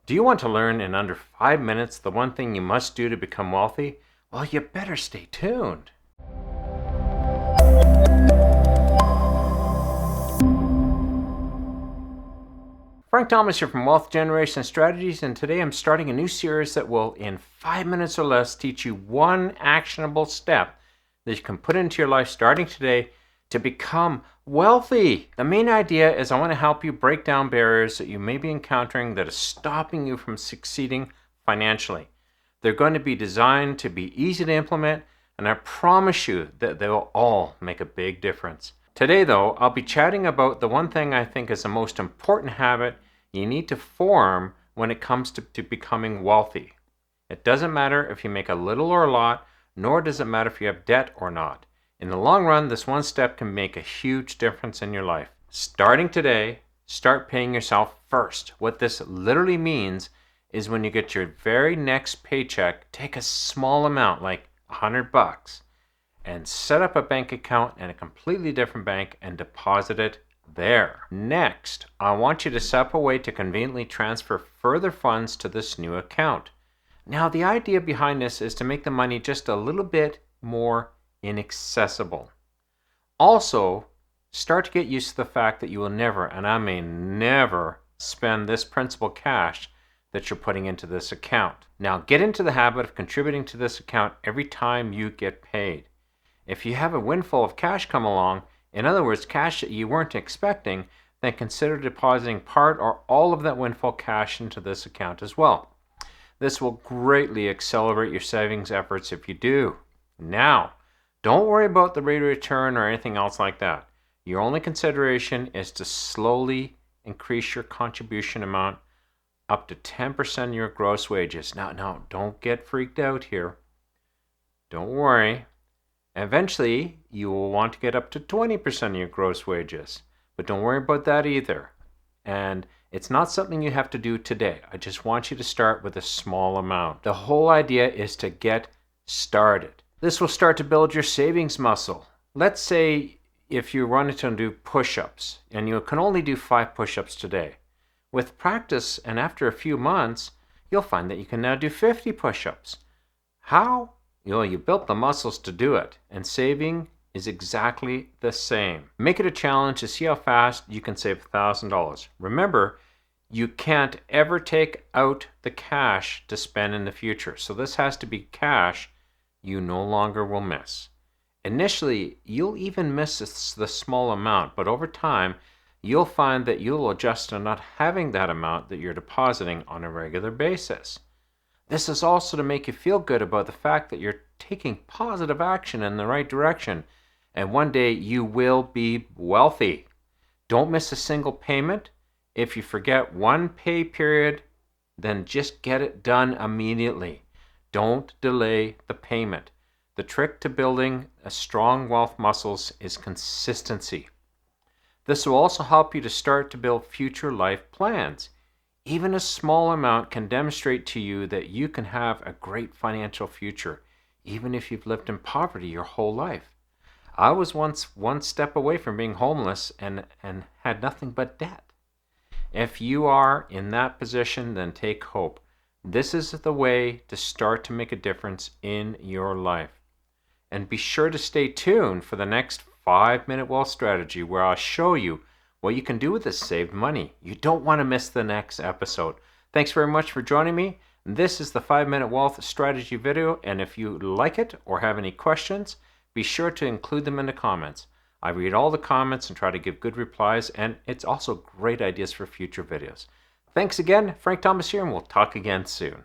Do you want to learn in under 5 minutes the one thing you must do to become wealthy? Well, you better stay tuned. Frank Thomas here from Wealth Generation Strategies, and today I'm starting a new series that will, in 5 minutes or less, teach you one actionable step that you can put into your life starting today to become wealthy. The main idea is I want to help you break down barriers that you may be encountering that are stopping you from succeeding financially. They're going to be designed to be easy to implement, and I promise you that they will all make a big difference. Today, though, I'll be chatting about the one thing I think is the most important habit you need to form when it comes to becoming wealthy. It doesn't matter if you make a little or a lot, nor does it matter if you have debt or not. In the long run, this one step can make a huge difference in your life. Starting today, start paying yourself first. What this literally means is when you get your very next paycheck, take a small amount, like $100, and set up a bank account in a completely different bank and deposit it there. Next, I want you to set up a way to conveniently transfer further funds to this new account. Now, the idea behind this is to make the money just a little bit more inaccessible. Also, start to get used to the fact that you will never, and I mean never, spend this principal cash that you're putting into this account. Now, get into the habit of contributing to this account every time you get paid. If you have a windfall of cash come along, in other words, cash that you weren't expecting, then consider depositing part or all of that windfall cash into this account as well. This will greatly accelerate your savings efforts if you do. Now, don't worry about the rate of return or anything else like that. Your only consideration is to slowly increase your contribution amount up to 10% of your gross wages. Now, don't get freaked out here. Don't worry. Eventually, you will want to get up to 20% of your gross wages. But don't worry about that either. And it's not something you have to do today. I just want you to start with a small amount. The whole idea is to get started. This will start to build your savings muscle. Let's say if you run into and do push-ups, and you can only do 5 push-ups today. With practice and after a few months, you'll find that you can now do 50 push-ups. How? You built the muscles to do it, and saving is exactly the same. Make it a challenge to see how fast you can save $1,000. Remember, you can't ever take out the cash to spend in the future. So this has to be cash you no longer will miss. Initially, you'll even miss the small amount, but over time, you'll find that you'll adjust to not having that amount that you're depositing on a regular basis. This is also to make you feel good about the fact that you're taking positive action in the right direction, and one day you will be wealthy. Don't miss a single payment. If you forget one pay period, then just get it done immediately. Don't delay the payment. The trick to building a strong wealth muscles is consistency. This will also help you to start to build future life plans. Even a small amount can demonstrate to you that you can have a great financial future, even if you've lived in poverty your whole life. I was once one step away from being homeless and had nothing but debt. If you are in that position, then take hope. This is the way to start to make a difference in your life. And be sure to stay tuned for the next 5-minute wealth strategy where I'll show you what you can do with this saved money. You don't want to miss the next episode. Thanks very much for joining me. This is the 5-minute wealth strategy video, and if you like it or have any questions, be sure to include them in the comments. I read all the comments and try to give good replies, and it's also great ideas for future videos. Thanks again, Frank Thomas here, and we'll talk again soon.